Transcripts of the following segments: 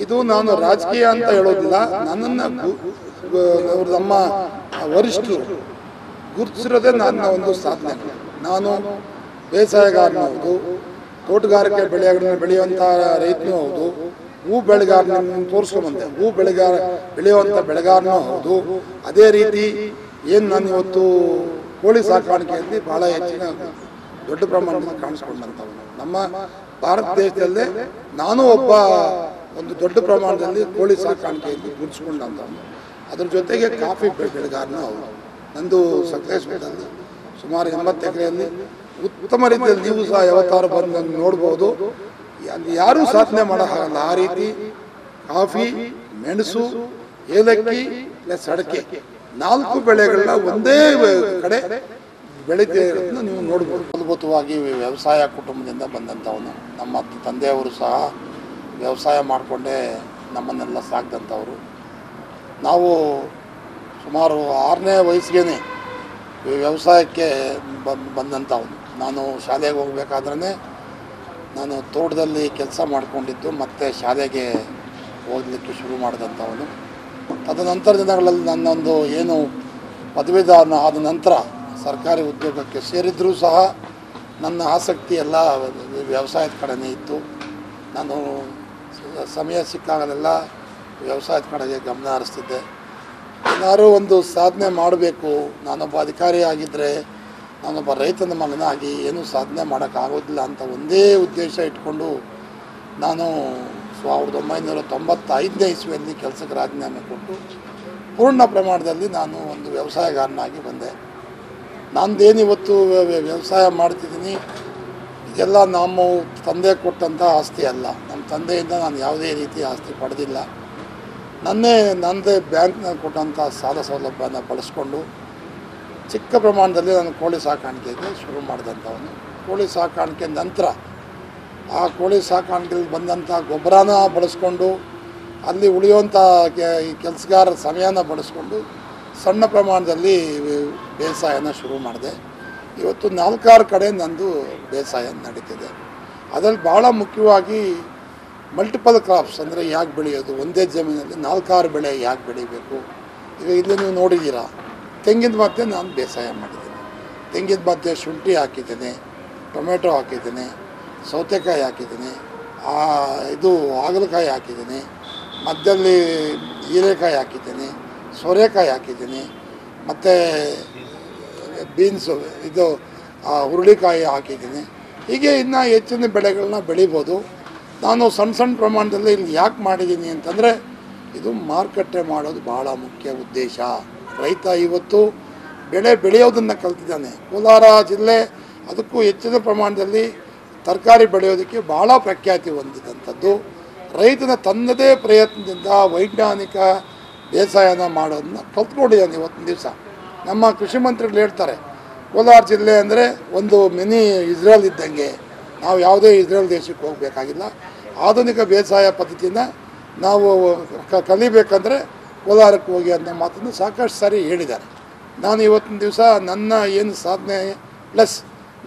ಇದು ನಾನು ರಾಜಕೀಯ ಅಂತ ಹೇಳೋದಿಲ್ಲ. ನನ್ನನ್ನು ನಮ್ಮ ವರಿಷ್ಠರು ಗುರುತಿಸಿರೋದೇ ನನ್ನ ಒಂದು ಸಾಧನೆ. ನಾನು ಬೇಸಾಯಗಾರನೂ ಹೌದು, ತೋಟಗಾರಿಕೆ ಬೆಳೆಯುವಂಥ ರೈತನೂ ಹೌದು, ಹೂ ಬೆಳೆಗಾರನ ತೋರಿಸ್ಕೊಂಬಂದೆ, ಬೆಳೆಯುವಂಥ ಬೆಳೆಗಾರನೂ ಹೌದು. ಅದೇ ರೀತಿ ಏನು ನಾನು ಇವತ್ತು ಕೋಳಿ ಸಾಕಾಣಿಕೆಯಲ್ಲಿ ಭಾಳ ಹೆಚ್ಚಿನ ದೊಡ್ಡ ಪ್ರಮಾಣದಲ್ಲಿ ಕಾಣಿಸ್ಕೊಂಡಂಥವನು. ನಮ್ಮ ಭಾರತ ದೇಶದಲ್ಲೇ ನಾನು ಒಬ್ಬ ಒಂದು ದೊಡ್ಡ ಪ್ರಮಾಣದಲ್ಲಿ ಕೋಳಿ ಸಾಕಾಣಿಕೆಯಲ್ಲಿ ಗುರುತಿಸ್ಕೊಂಡಂಥವನು. ಅದ್ರ ಜೊತೆಗೆ ಕಾಫಿ ಬೆಳೆಗಾರನೂ ಹೌದು. ನಂದು ಸಕಲೇಶ್ವರದಲ್ಲಿ ಸುಮಾರು 80 ಎಕರೆಯಲ್ಲಿ ಉತ್ತಮ ರೀತಿಯಲ್ಲಿ ನೀವು ಸಹ ಯಾವತ್ತಾರು ಬಂದು ನೋಡ್ಬೋದು. ಅಲ್ಲಿ ಯಾರೂ ಸಾಧನೆ ಮಾಡೋಕ್ಕಾಗಲ್ಲ. ಆ ರೀತಿ ಕಾಫಿ, ಮೆಣಸು, ಏಲಕ್ಕಿ ಪ್ಲಸ್ ಅಡಕೆ 4 ಬೆಳೆಗಳನ್ನ ಒಂದೇ ಕಡೆ ಬೆಳೀತಿರೋದನ್ನ ನೀವು ನೋಡ್ಬೋದು. ಮೂಲಭೂತವಾಗಿ ವ್ಯವಸಾಯ ಕುಟುಂಬದಿಂದ ಬಂದಂಥವನು. ನಮ್ಮ ತಂದೆಯವರು ಸಹ ವ್ಯವಸಾಯ ಮಾಡಿಕೊಂಡೇ ನಮ್ಮನ್ನೆಲ್ಲ ಸಾಕಿದಂಥವರು. ನಾವು ಸುಮಾರು 6ನೇ ವಯಸ್ಸಿಗೆ ವ್ಯವಸಾಯಕ್ಕೆ ಬಂದಂಥವನು. ನಾನು ಶಾಲೆಗೆ ಹೋಗಬೇಕಾದ್ರೆ ನಾನು ತೋಟದಲ್ಲಿ ಕೆಲಸ ಮಾಡಿಕೊಂಡಿದ್ದು ಮತ್ತೆ ಶಾಲೆಗೆ ಹೋಗಲಿಕ್ಕೆ ಶುರು ಮಾಡಿದಂಥವನು. ತದನಂತರ ದಿನಗಳಲ್ಲಿ ನನ್ನೊಂದು ಏನು ಪದವೀಧರ ಆದ ನಂತರ ಸರ್ಕಾರಿ ಉದ್ಯೋಗಕ್ಕೆ ಸೇರಿದ್ರೂ ಸಹ ನನ್ನ ಆಸಕ್ತಿ ಎಲ್ಲ ವ್ಯವಸಾಯದ ಕಡೆನೇ ಇತ್ತು. ನಾನು ಸಮಯ ಸಿಕ್ಕಾಗಲೆಲ್ಲ ವ್ಯವಸಾಯದ ಕಡೆಗೆ ಗಮನ ಹರಿಸ್ತಿದ್ದೆ. ಏನಾದರೂ ಒಂದು ಸಾಧನೆ ಮಾಡಬೇಕು, ನಾನೊಬ್ಬ ಅಧಿಕಾರಿ ಆಗಿದ್ದರೆ, ನಾನೊಬ್ಬ ರೈತನ ಮಗನಾಗಿ ಏನೂ ಸಾಧನೆ ಮಾಡೋಕ್ಕಾಗೋದಿಲ್ಲ ಅಂತ ಒಂದೇ ಉದ್ದೇಶ ಇಟ್ಕೊಂಡು ನಾನು 1995ನೇ ಇಸ್ವಿಯಲ್ಲಿ ಕೆಲಸಕ್ಕೆ ರಾಜೀನಾಮೆ ಕೊಟ್ಟು ಪೂರ್ಣ ಪ್ರಮಾಣದಲ್ಲಿ ನಾನು ಒಂದು ವ್ಯವಸಾಯಗಾರನಾಗಿ ಬಂದೆ. ನಂದೇನಿವತ್ತು ವ್ಯವಸಾಯ ಮಾಡ್ತಿದ್ದೀನಿ, ಇದೆಲ್ಲ ನಮ್ಮ ತಂದೆ ಕೊಟ್ಟಂಥ ಆಸ್ತಿ ಅಲ್ಲ. ನಮ್ಮ ತಂದೆಯಿಂದ ನಾನು ಯಾವುದೇ ರೀತಿ ಆಸ್ತಿ ಪಡೆದಿಲ್ಲ. ನನ್ನದೇ ಬ್ಯಾಂಕ್ನಲ್ಲಿ ಕೊಟ್ಟಂಥ ಸಾಲ ಸೌಲಭ್ಯನ ಬಳಸ್ಕೊಂಡು ಚಿಕ್ಕ ಪ್ರಮಾಣದಲ್ಲಿ ನಾನು ಕೋಳಿ ಸಾಕಾಣಿಕೆಗೆ ಶುರು ಮಾಡಿದಂಥವನು. ಕೋಳಿ ಸಾಕಾಣಿಕೆ ನಂತರ ಆ ಕೋಳಿ ಸಾಕಾಣಿಕೆಯಲ್ಲಿ ಬಂದಂಥ ಗೊಬ್ಬರನ ಬಳಸ್ಕೊಂಡು, ಅಲ್ಲಿ ಉಳಿಯುವಂಥ ಕೆಲಸಗಾರರ ಸಮಯನ ಬಳಸ್ಕೊಂಡು ಸಣ್ಣ ಪ್ರಮಾಣದಲ್ಲಿ ಬೇಸಾಯನ ಶುರು ಮಾಡಿದೆ. ಇವತ್ತು 4-6 ಕಡೆ ನಂದು ಬೇಸಾಯ ನಡೀತಿದೆ. ಅದರಲ್ಲಿ ಭಾಳ ಮುಖ್ಯವಾಗಿ ಮಲ್ಟಿಪಲ್ ಕ್ರಾಪ್ಸ್ ಅಂದರೆ ಯಾಕೆ ಬೆಳೆಯೋದು, ಒಂದೇ ಜಮೀನಲ್ಲಿ 4-6 ಬೆಳೆ ಯಾಕೆ ಬೆಳಿಬೇಕು. ಈಗ ಇಲ್ಲಿ ನೀವು ನೋಡಿದ್ದೀರಾ, ತೆಂಗಿನ ಮಧ್ಯೆ ನಾನು ಬೇಸಾಯ ಮಾಡಿದ್ದೀನಿ. ತೆಂಗಿನ ಮಧ್ಯೆ ಶುಂಠಿ ಹಾಕಿದ್ದೀನಿ, ಟೊಮೆಟೊ ಹಾಕಿದ್ದೀನಿ, ಸೌತೆಕಾಯಿ ಹಾಕಿದ್ದೀನಿ, ಇದು ಹಾಗಲಕಾಯಿ ಹಾಕಿದ್ದೀನಿ, ಮಧ್ಯದಲ್ಲಿ ಹೀರೆಕಾಯಿ ಹಾಕಿದ್ದೀನಿ, ಸೋರೆಕಾಯಿ ಹಾಕಿದ್ದೀನಿ, ಮತ್ತು ಬೀನ್ಸು ಇದು ಹುರುಳಿಕಾಯಿ ಹಾಕಿದ್ದೀನಿ. ಹೀಗೆ ಇನ್ನೂ ಹೆಚ್ಚಿನ ಬೆಳೆಗಳನ್ನ ಬೆಳಿಬೋದು. ನಾನು ಸಣ್ಣ ಪ್ರಮಾಣದಲ್ಲಿ ಇಲ್ಲಿ ಯಾಕೆ ಮಾಡಿದ್ದೀನಿ ಅಂತಂದರೆ, ಇದು ಮಾರುಕಟ್ಟೆ ಮಾಡೋದು ಭಾಳ ಮುಖ್ಯ ಉದ್ದೇಶ. ರೈತ ಇವತ್ತು ಬೆಳೆಯೋದನ್ನು ಕಲ್ತಿದ್ದಾನೆ. ಕೋಲಾರ ಜಿಲ್ಲೆ ಅದಕ್ಕೂ ಹೆಚ್ಚಿನ ಪ್ರಮಾಣದಲ್ಲಿ ತರಕಾರಿ ಬೆಳೆಯೋದಕ್ಕೆ ಭಾಳ ಪ್ರಖ್ಯಾತಿ ಹೊಂದಿದಂಥದ್ದು. ರೈತನ ತನ್ನದೇ ಪ್ರಯತ್ನದಿಂದ ವೈಜ್ಞಾನಿಕ ಬೇಸಾಯನ ಮಾಡೋದನ್ನ ಕಲ್ತ್ಕೊಂಡಿದ್ದಾನೆ ಇವತ್ತಿನ ದಿವಸ. ನಮ್ಮ ಕೃಷಿ ಮಂತ್ರಿಗಳು ಹೇಳ್ತಾರೆ, ಕೋಲಾರ ಜಿಲ್ಲೆ ಅಂದರೆ ಒಂದು ಮಿನಿ ಇಸ್ರೇಲ್ ಇದ್ದಂಗೆ. ನಾವು ಯಾವುದೇ ಇಸ್ರೇಲ್ ದೇಶಕ್ಕೆ ಹೋಗಬೇಕಾಗಿಲ್ಲ. ಆಧುನಿಕ ಬೇಸಾಯ ಪದ್ಧತಿನ ನಾವು ಕಲಿಬೇಕಂದ್ರೆ ಕೋಲಾರಕ್ಕೆ ಹೋಗಿ ಅನ್ನೋ ಮಾತನ್ನು ಸಾಕಷ್ಟು ಸಾರಿ ಹೇಳಿದ್ದಾರೆ. ನಾನು ಇವತ್ತಿನ ದಿವಸ ನನ್ನ ಏನು ಸಾಧನೆ ಪ್ಲಸ್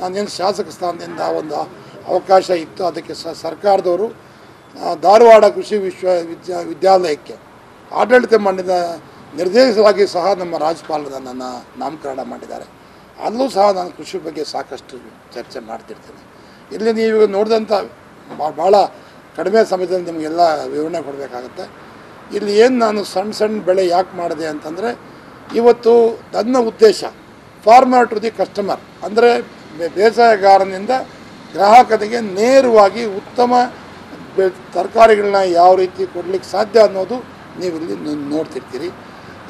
ನಾನೇನು ಶಾಸಕ ಸ್ಥಾನದಿಂದ ಒಂದು ಅವಕಾಶ ಇತ್ತು, ಅದಕ್ಕೆ ಸರ್ಕಾರದವರು ಧಾರವಾಡ ಕೃಷಿ ವಿದ್ಯಾಲಯಕ್ಕೆ ಆಡಳಿತ ಮಂಡಳಿದ ನಿರ್ದೇಶಕರಾಗಿ ಸಹ ನಮ್ಮ ರಾಜ್ಯಪಾಲರು ನನ್ನ ನಾಮಕರಣ ಮಾಡಿದ್ದಾರೆ. ಅಲ್ಲೂ ಸಹ ನಾನು ಕೃಷಿ ಬಗ್ಗೆ ಸಾಕಷ್ಟು ಚರ್ಚೆ ಮಾಡ್ತಿರ್ತೀನಿ. ಇಲ್ಲಿ ನೀವು ನೋಡಿದಂಥ ಭಾಳ ಕಡಿಮೆ ಸಮಯದಲ್ಲಿ ನಿಮಗೆಲ್ಲ ವಿವರಣೆ ಕೊಡಬೇಕಾಗತ್ತೆ. ಇಲ್ಲಿ ಏನು ನಾನು ಸಣ್ಣ ಬೆಳೆ ಯಾಕೆ ಮಾಡಿದೆ ಅಂತಂದರೆ, ಇವತ್ತು ನನ್ನ ಉದ್ದೇಶ ಫಾರ್ಮರ್ ಟು ದಿ ಕಸ್ಟಮರ್, ಅಂದರೆ ಬೇಸಾಯಗಾರನಿಂದ ಗ್ರಾಹಕನಿಗೆ ನೇರವಾಗಿ ಉತ್ತಮ ತರಕಾರಿಗಳನ್ನ ಯಾವ ರೀತಿ ಕೊಡಲಿಕ್ಕೆ ಸಾಧ್ಯ ಅನ್ನೋದು ನೀವಿಲ್ಲಿ ನೋಡ್ತಿರ್ತೀರಿ.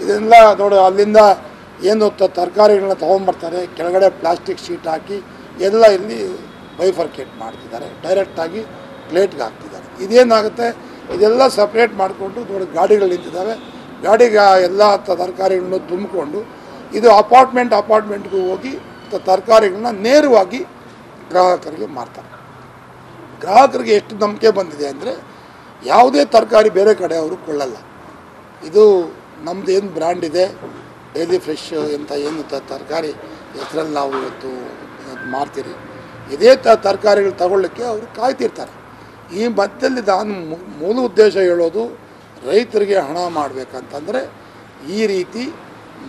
ಇದೆಲ್ಲ ನೋಡಿ, ಅಲ್ಲಿಂದ ಏನು ತರಕಾರಿಗಳನ್ನ ತೊಗೊಂಬರ್ತಾರೆ, ಕೆಳಗಡೆ ಪ್ಲಾಸ್ಟಿಕ್ ಶೀಟ್ ಹಾಕಿ ಎಲ್ಲ ಇಲ್ಲಿ ಬೈಫರ್ಕೇಟ್ ಮಾಡ್ತಿದ್ದಾರೆ, ಡೈರೆಕ್ಟಾಗಿ ಪ್ಲೇಟ್ಗೆ ಹಾಕ್ತಿದ್ದಾರೆ. ಇದೇನಾಗುತ್ತೆ, ಇದೆಲ್ಲ ಸಪ್ರೇಟ್ ಮಾಡಿಕೊಂಡು ನೋಡಿ ಗಾಡಿಗಳು ನಿಂತಿದ್ದಾವೆ, ಗಾಡಿಗೆ ಎಲ್ಲ ತರಕಾರಿಗಳನ್ನ ತುಂಬಿಕೊಂಡು ಇದು ಅಪಾರ್ಟ್ಮೆಂಟ್ಗೂ ಹೋಗಿ ತರಕಾರಿಗಳನ್ನ ನೇರವಾಗಿ ಗ್ರಾಹಕರಿಗೆ ಮಾರ್ತಾರೆ. ಗ್ರಾಹಕರಿಗೆ ಎಷ್ಟು ನಂಬಿಕೆ ಬಂದಿದೆ ಅಂದರೆ, ಯಾವುದೇ ತರಕಾರಿ ಬೇರೆ ಕಡೆ ಅವರು ಕೊಳ್ಳಲ್ಲ. ಇದು ನಮ್ಮದು ಏನು ಬ್ರ್ಯಾಂಡ್ ಇದೆ, ಡೈಲಿ ಫ್ರೆಶ್ ಅಂತ ಏನು ತರಕಾರಿ ಹೆಸರಲ್ಲಿ ನಾವು ಇವತ್ತು ಮಾರ್ತೀರಿ, ಇದೇ ತರಕಾರಿಗಳು ತಗೊಳ್ಳಿಕ್ಕೆ ಅವರು ಕಾಯ್ತಿರ್ತಾರೆ. ಈ ಮಧ್ಯದಲ್ಲಿ ನಾನು ಮೂಲ ಉದ್ದೇಶ ಹೇಳೋದು ರೈತರಿಗೆ ಹಣ ಮಾಡಬೇಕಂತಂದರೆ ಈ ರೀತಿ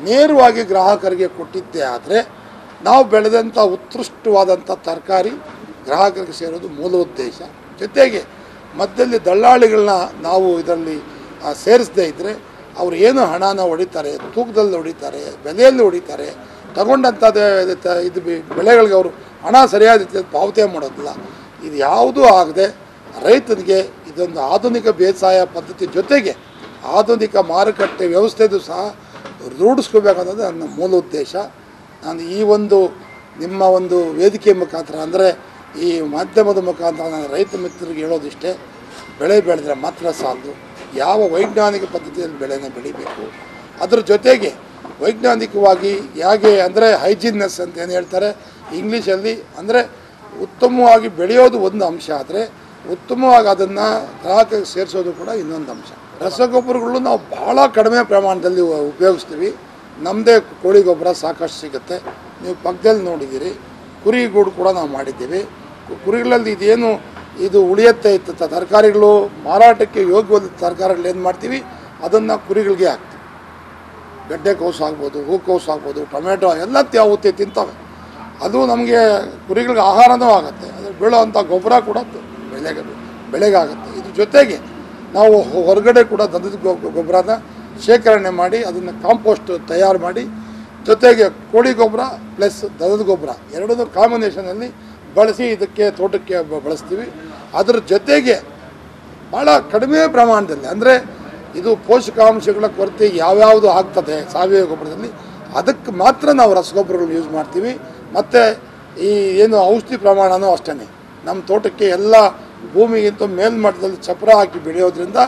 ನೇರವಾಗಿ ಗ್ರಾಹಕರಿಗೆ ಕೊಟ್ಟಿದ್ದೇ ಆದರೆ ನಾವು ಬೆಳೆದಂಥ ಉತ್ಕೃಷ್ಟವಾದಂಥ ತರಕಾರಿ ಗ್ರಾಹಕರಿಗೆ ಸೇರೋದು ಮೂಲ ಉದ್ದೇಶ. ಜೊತೆಗೆ ಮಧ್ಯದಲ್ಲಿ ದಳ್ಳಾಳಿಗಳನ್ನ ನಾವು ಇದರಲ್ಲಿ ಸೇರಿಸದೇ ಇದ್ದರೆ ಅವರು ಏನು ಹಣನ ಹೊಡಿತಾರೆ, ತೂಕದಲ್ಲಿ ಹೊಡಿತಾರೆ, ಬೆಲೆಯಲ್ಲಿ ಹೊಡಿತಾರೆ, ತಗೊಂಡಂಥದ್ದು ಇದು ಬೆಳೆಗಳಿಗೆ ಅವರು ಹಣ ಸರಿಯಾದ ರೀತಿಯಲ್ಲಿ ಪಾವತಿ ಮಾಡೋದಿಲ್ಲ. ಇದು ಯಾವುದೂ ಆಗದೆ ರೈತನಿಗೆ ಇದೊಂದು ಆಧುನಿಕ ಬೇಸಾಯ ಪದ್ಧತಿ ಜೊತೆಗೆ ಆಧುನಿಕ ಮಾರುಕಟ್ಟೆ ವ್ಯವಸ್ಥೆದು ಸಹ ರೂಢಿಸ್ಕೋಬೇಕನ್ನೋದು ನನ್ನ ಮೂಲ ಉದ್ದೇಶ. ನಾನು ಈ ಒಂದು ನಿಮ್ಮ ಒಂದು ವೇದಿಕೆ ಮುಖಾಂತರ ಅಂದರೆ ಈ ಮಾಧ್ಯಮದ ಮುಖಾಂತರ ನಾನು ರೈತ ಮಿತ್ರರಿಗೆ ಹೇಳೋದಿಷ್ಟೇ, ಬೆಳೆ ಬೆಳೆದ್ರೆ ಮಾತ್ರ ಸಾಲದು, ಯಾವ ವೈಜ್ಞಾನಿಕ ಪದ್ಧತಿಯಲ್ಲಿ ಬೆಳೆನ ಬೆಳಿಬೇಕು, ಅದ್ರ ಜೊತೆಗೆ ವೈಜ್ಞಾನಿಕವಾಗಿ ಹೇಗೆ ಅಂದರೆ ಹೈಜಿನ್ನೆಸ್ ಅಂತ ಏನು ಹೇಳ್ತಾರೆ ಇಂಗ್ಲೀಷಲ್ಲಿ, ಅಂದರೆ ಉತ್ತಮವಾಗಿ ಬೆಳೆಯೋದು ಒಂದು ಅಂಶ ಆದರೆ ಉತ್ತಮವಾಗಿ ಅದನ್ನು ಗ್ರಾಹಕರಿಗೆ ಸೇರಿಸೋದು ಕೂಡ ಇನ್ನೊಂದು ಅಂಶ. ರಸಗೊಬ್ಬರಗಳು ನಾವು ಭಾಳ ಕಡಿಮೆ ಪ್ರಮಾಣದಲ್ಲಿ ಉಪಯೋಗಿಸ್ತೀವಿ. ನಮ್ಮದೇ ಕೋಳಿ ಗೊಬ್ಬರ ಸಾಕಷ್ಟು ಸಿಗುತ್ತೆ. ನೀವು ಪಕ್ಕದಲ್ಲಿ ನೋಡಿದ್ದೀರಿ, ಕುರಿ ಗೂಡು ಕೂಡ ನಾವು ಮಾಡಿದ್ದೀವಿ. ಕುರಿಗಳಲ್ಲಿ ಇದೇನು ಇದು ಉಳಿಯುತ್ತೆ ಇತ್ತು ತರಕಾರಿಗಳು ಮಾರಾಟಕ್ಕೆ ಯೋಗ್ಯವಾದ ತರಕಾರಿಗಳು ಏನು ಮಾಡ್ತೀವಿ ಅದನ್ನು ಕುರಿಗಳಿಗೆ ಹಾಕ್ತೀವಿ. ಗಡ್ಡೆಕೋಸು ಆಗ್ಬೋದು, ಹೂಕೋಸು ಆಗ್ಬೋದು, ಟೊಮೆಟೊ ಎಲ್ಲ ತ್ಯಾವುತ್ತೆ ತಿಂತವೆ. ಅದು ನಮಗೆ ಕುರಿಗಳಿಗೆ ಆಹಾರನೂ ಆಗುತ್ತೆ, ಅದ್ರ ಬೀಳೋವಂಥ ಗೊಬ್ಬರ ಕೂಡ ಬೆಳೆಗಾಗುತ್ತೆ. ಇದ್ರ ಜೊತೆಗೆ ನಾವು ಹೊರಗಡೆ ಕೂಡ ದನದ ಗೊಬ್ಬರನ ಶೇಖರಣೆ ಮಾಡಿ ಅದನ್ನು ಕಾಂಪೋಸ್ಟ್ ತಯಾರು ಮಾಡಿ ಜೊತೆಗೆ ಕೋಳಿ ಗೊಬ್ಬರ ಪ್ಲಸ್ ದನದ ಗೊಬ್ಬರ ಎರಡನ್ನೂ ಕಾಂಬಿನೇಷನಲ್ಲಿ ಬಳಸಿ ಇದಕ್ಕೆ ತೋಟಕ್ಕೆ ಬಳಸ್ತೀವಿ. ಅದರ ಜೊತೆಗೆ ಭಾಳ ಕಡಿಮೆ ಪ್ರಮಾಣದಲ್ಲಿ ಅಂದರೆ ಇದು ಪೋಷಕಾಂಶಗಳ ಕೊರತೆ ಯಾವ್ಯಾವುದು ಆಗ್ತದೆ ಸಾವಯವ ಗೊಬ್ಬರದಲ್ಲಿ ಅದಕ್ಕೆ ಮಾತ್ರ ನಾವು ರಸಗೊಬ್ಬರಗಳು ಯೂಸ್ ಮಾಡ್ತೀವಿ. ಮತ್ತು ಈ ಏನು ಔಷಧಿ ಪ್ರಮಾಣವೂ ಅಷ್ಟೇ, ನಮ್ಮ ತೋಟಕ್ಕೆ ಎಲ್ಲ ಭೂಮಿಗಿಂತ ಮೇಲ್ಮಟ್ಟದಲ್ಲಿ ಚಪ್ರ ಹಾಕಿ ಬೆಳೆಯೋದ್ರಿಂದ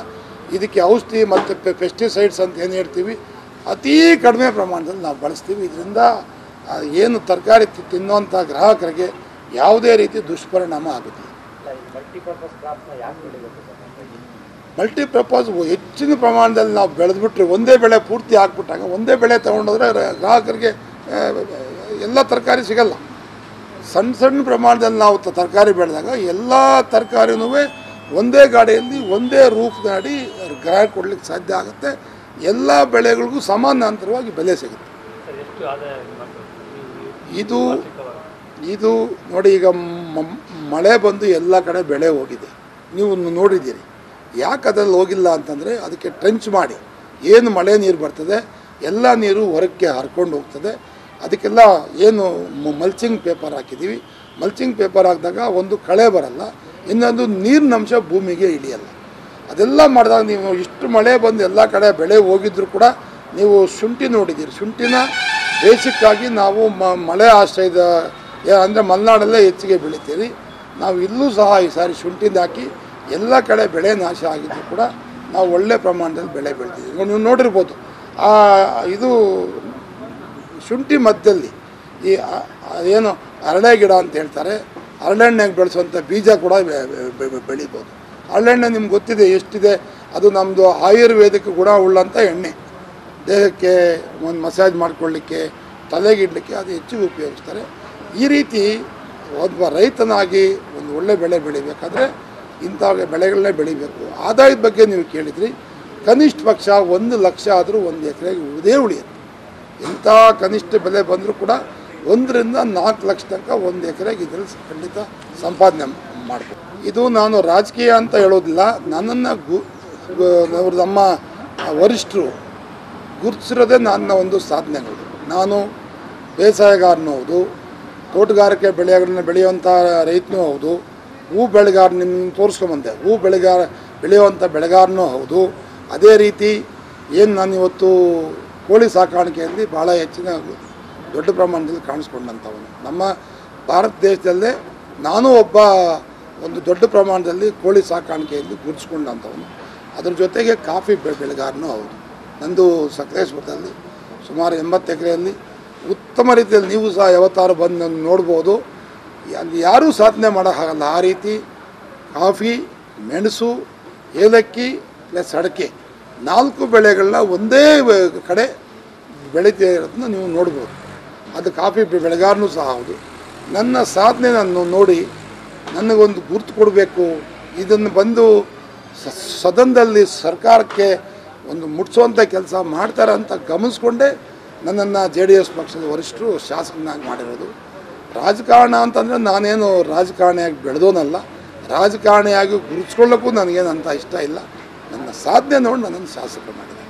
ಇದಕ್ಕೆ ಔಷಧಿ ಮತ್ತು ಪೆಸ್ಟಿಸೈಡ್ಸ್ ಅಂತ ಏನು ಹೇಳ್ತೀವಿ ಅತೀ ಕಡಿಮೆ ಪ್ರಮಾಣದಲ್ಲಿ ನಾವು ಬಳಸ್ತೀವಿ. ಇದರಿಂದ ಏನು ತರಕಾರಿ ತಿನ್ನುವಂಥ ಗ್ರಾಹಕರಿಗೆ ಯಾವುದೇ ರೀತಿ ದುಷ್ಪರಿಣಾಮ ಆಗುತ್ತೆ. ಮಲ್ಟಿಪರ್ಪಸ್ ಹೆಚ್ಚಿನ ಪ್ರಮಾಣದಲ್ಲಿ ನಾವು ಬೆಳೆದ್ಬಿಟ್ರೆ ಒಂದೇ ಬೆಳೆ ಪೂರ್ತಿ ಹಾಕ್ಬಿಟ್ಟಾಗ ಒಂದೇ ಬೆಳೆ ತೊಗೊಂಡೋದ್ರೆ ಗ್ರಾಹಕರಿಗೆ ಎಲ್ಲ ತರಕಾರಿ ಸಿಗಲ್ಲ. ಸಣ್ಣ ಸಣ್ಣ ಪ್ರಮಾಣದಲ್ಲಿ ನಾವು ತರಕಾರಿ ಬೆಳೆದಾಗ ಎಲ್ಲ ತರಕಾರಿನೂ ಒಂದೇ ಗಾಡಿಯಲ್ಲಿ ಒಂದೇ ರೂಪದಡಿ ಗ್ರಾಹಕ ಕೊಡ್ಲಿಕ್ಕೆ ಸಾಧ್ಯ ಆಗುತ್ತೆ. ಎಲ್ಲ ಬೆಳೆಗಳಿಗೂ ಸಮಾನಾಂತರವಾಗಿ ಬೆಲೆ ಸಿಗುತ್ತೆ. ಇದು ನೋಡಿ, ಈಗ ಮಳೆ ಬಂದು ಎಲ್ಲ ಕಡೆ ಬೆಳೆ ಹೋಗಿದೆ, ನೀವು ನೋಡಿದ್ದೀರಿ. ಯಾಕೆ ಅದ್ರಲ್ಲಿ ಹೋಗಿಲ್ಲ ಅಂತಂದರೆ ಅದಕ್ಕೆ ಟ್ರೆಂಚ್ ಮಾಡಿ ಏನು ಮಳೆ ನೀರು ಬರ್ತದೆ ಎಲ್ಲ ನೀರು ಹೊರಕ್ಕೆ ಹರ್ಕೊಂಡು ಹೋಗ್ತದೆ. ಅದಕ್ಕೆಲ್ಲ ಏನು ಮಲ್ಚಿಂಗ್ ಪೇಪರ್ ಹಾಕಿದ್ದೀವಿ. ಮಲ್ಚಿಂಗ್ ಪೇಪರ್ ಹಾಕಿದಾಗ ಒಂದು ಕಳೆ ಬರಲ್ಲ, ಇನ್ನೊಂದು ನೀರಿನ ಅಂಶ ಭೂಮಿಗೆ ಇಳಿಯಲ್ಲ. ಅದೆಲ್ಲ ಮಾಡಿದಾಗ ನೀವು ಇಷ್ಟು ಮಳೆ ಬಂದು ಎಲ್ಲ ಕಡೆ ಬೆಳೆ ಹೋಗಿದ್ರು ಕೂಡ ನೀವು ಶುಂಠಿ ನೋಡಿದ್ದೀರಿ. ಶುಂಠಿನ ಬೇಸಿಕ್ಕಾಗಿ ನಾವು ಮಳೆ ಆಶ್ರಯದ ಅಂದರೆ ಮಲೆನಾಡಲ್ಲೇ ಹೆಚ್ಚಿಗೆ ಬೆಳಿತೀರಿ. ನಾವು ಇಲ್ಲೂ ಸಹ ಈ ಸಾರಿ ಶುಂಠಿನ ಹಾಕಿ ಎಲ್ಲ ಕಡೆ ಬೆಳೆ ನಾಶ ಆಗಿದ್ದು ಕೂಡ ನಾವು ಒಳ್ಳೆ ಪ್ರಮಾಣದಲ್ಲಿ ಬೆಳೆ ಬೆಳಿತೀವಿ. ನೀವು ನೋಡಿರ್ಬೋದು, ಇದು ಶುಂಠಿ ಮಧ್ಯದಲ್ಲಿ ಈ ಏನು ಅರಳೆ ಗಿಡ ಅಂತ ಹೇಳ್ತಾರೆ, ಹರಳೆಣ್ಣೆಗೆ ಬೆಳೆಸುವಂಥ ಬೀಜ ಕೂಡ ಬೆಳಿಬೋದು. ಹರಳೆಣ್ಣೆ ನಿಮ್ಗೆ ಗೊತ್ತಿದೆ ಎಷ್ಟಿದೆ, ಅದು ನಮ್ಮದು ಆಯುರ್ವೇದಿಕ್ ಗುಣ ಉಳ್ಳಂಥ ಎಣ್ಣೆ. ದೇಹಕ್ಕೆ ಒಂದು ಮಸಾಜ್ ಮಾಡ್ಕೊಳ್ಳಿಕ್ಕೆ, ತಲೆಗಿಡಲಿಕ್ಕೆ ಅದು ಹೆಚ್ಚಿಗೆ ಉಪಯೋಗಿಸ್ತಾರೆ. ಈ ರೀತಿ ಒಬ್ಬ ರೈತನಾಗಿ ಒಂದು ಒಳ್ಳೆ ಬೆಳೆ ಬೆಳಿಬೇಕಾದ್ರೆ ಇಂಥ ಬೆಳೆಗಳನ್ನೇ ಬೆಳಿಬೇಕು. ಆದಾಯದ ಬಗ್ಗೆ ನೀವು ಕೇಳಿದ್ರಿ, ಕನಿಷ್ಠ ಪಕ್ಷ 1 ಲಕ್ಷ ಆದರೂ ಒಂದು ಎಕರೆಗೆ ಉಳಿಯುತ್ತೆ. ಇಂಥ ಕನಿಷ್ಠ ಬೆಲೆ ಬಂದರೂ ಕೂಡ 1 ರಿಂದ 4 ಲಕ್ಷ ತನಕ ಒಂದು ಎಕರೆಗೆ ಇದರಲ್ಲಿ ಖಂಡಿತ ಸಂಪಾದನೆ ಮಾಡಬೇಕು. ಇದು ನಾನು ರಾಜಕೀಯ ಅಂತ ಹೇಳೋದಿಲ್ಲ, ನನ್ನನ್ನು ನಮ್ಮ ವರಿಷ್ಠರು ಗುರುತಿಸಿರೋದೇ ನನ್ನ ಒಂದು ಸಾಧನೆಗಳು. ನಾನು ಬೇಸಾಯಗಾರನೂ ಹೌದು, ತೋಟಗಾರಿಕೆ ಬೆಳೆಗಳನ್ನ ಬೆಳೆಯುವಂಥ ರೈತನೂ ಹೌದು, ಹೂ ಬೆಳೆಗಾರ ನಿಮ್ಗೆ ತೋರಿಸ್ಕೊಂಬಂದೆ, ಹೂ ಬೆಳೆಯುವಂಥ ಬೆಳೆಗಾರನೂ ಹೌದು. ಅದೇ ರೀತಿ ಏನು ನಾನು ಇವತ್ತು ಕೋಳಿ ಸಾಕಾಣಿಕೆಯಲ್ಲಿ ಭಾಳ ಹೆಚ್ಚಿನ ದೊಡ್ಡ ಪ್ರಮಾಣದಲ್ಲಿ ಕಾಣಿಸ್ಕೊಂಡಂಥವನು. ನಮ್ಮ ಭಾರತ ದೇಶದಲ್ಲೇ ನಾನು ಒಬ್ಬ ಒಂದು ದೊಡ್ಡ ಪ್ರಮಾಣದಲ್ಲಿ ಕೋಳಿ ಸಾಕಾಣಿಕೆಯಲ್ಲಿ ಗುರುತಿಸ್ಕೊಂಡಂಥವನು. ಅದ್ರ ಜೊತೆಗೆ ಕಾಫಿ ಬೆಳೆಗಾರನೂ ಹೌದು. ನಂದು ಸಕಲೇಶ್ಪುರದಲ್ಲಿ ಸುಮಾರು 80 ಎಕರೆಯಲ್ಲಿ ಉತ್ತಮ ರೀತಿಯಲ್ಲಿ ನೀವು ಸಹ ಯಾವತ್ತಾರು ಬಂದು ನೋಡ್ಬೋದು. ಅಲ್ಲಿ ಯಾರೂ ಸಾಧನೆ ಮಾಡೋಕ್ಕಾಗಲ್ಲ. ಆ ರೀತಿ ಕಾಫಿ, ಮೆಣಸು, ಏಲಕ್ಕಿ ಪ್ಲಸ್ ಅಡಿಕೆ 4 ಬೆಳೆಗಳನ್ನ ಒಂದೇ ಕಡೆ ಬೆಳೀತಾ ಇರೋದನ್ನ ನೀವು ನೋಡ್ಬೋದು. ಅದು ಕಾಫಿ ಬೆಳೆಗಾರನೂ ಸಹ ಹೌದು. ನನ್ನ ಸಾಧನೆ ನಾನು ನೋಡಿ ನನಗೊಂದು ಗುರುತು ಕೊಡಬೇಕು, ಇದನ್ನು ಬಂದು ಸದನದಲ್ಲಿ ಸರ್ಕಾರಕ್ಕೆ ಒಂದು ಮುಟ್ಸುವಂಥ ಕೆಲಸ ಮಾಡ್ತಾರೆ ಅಂತ ಗಮನಿಸ್ಕೊಂಡೇ ನನ್ನನ್ನು JDS ಪಕ್ಷದ ವರಿಷ್ಠರು ಶಾಸಕನಾಗಿ ಮಾಡಿರೋದು. ರಾಜಕಾರಣ ಅಂತಂದರೆ ನಾನೇನು ರಾಜಕಾರಣಿಯಾಗಿ ಬೆಳೆದೋನಲ್ಲ, ರಾಜಕಾರಣಿಯಾಗಿ ಗುರುತಿಸ್ಕೊಳ್ಳೋಕ್ಕೂ ನನಗೇನು ಅಂತ ಇಷ್ಟ ಇಲ್ಲ. ನನ್ನ ಸಾಧನೆ ನೋಡಿ ನನ್ನನ್ನು ಶಾಸಕ ಮಾಡಿದೆ.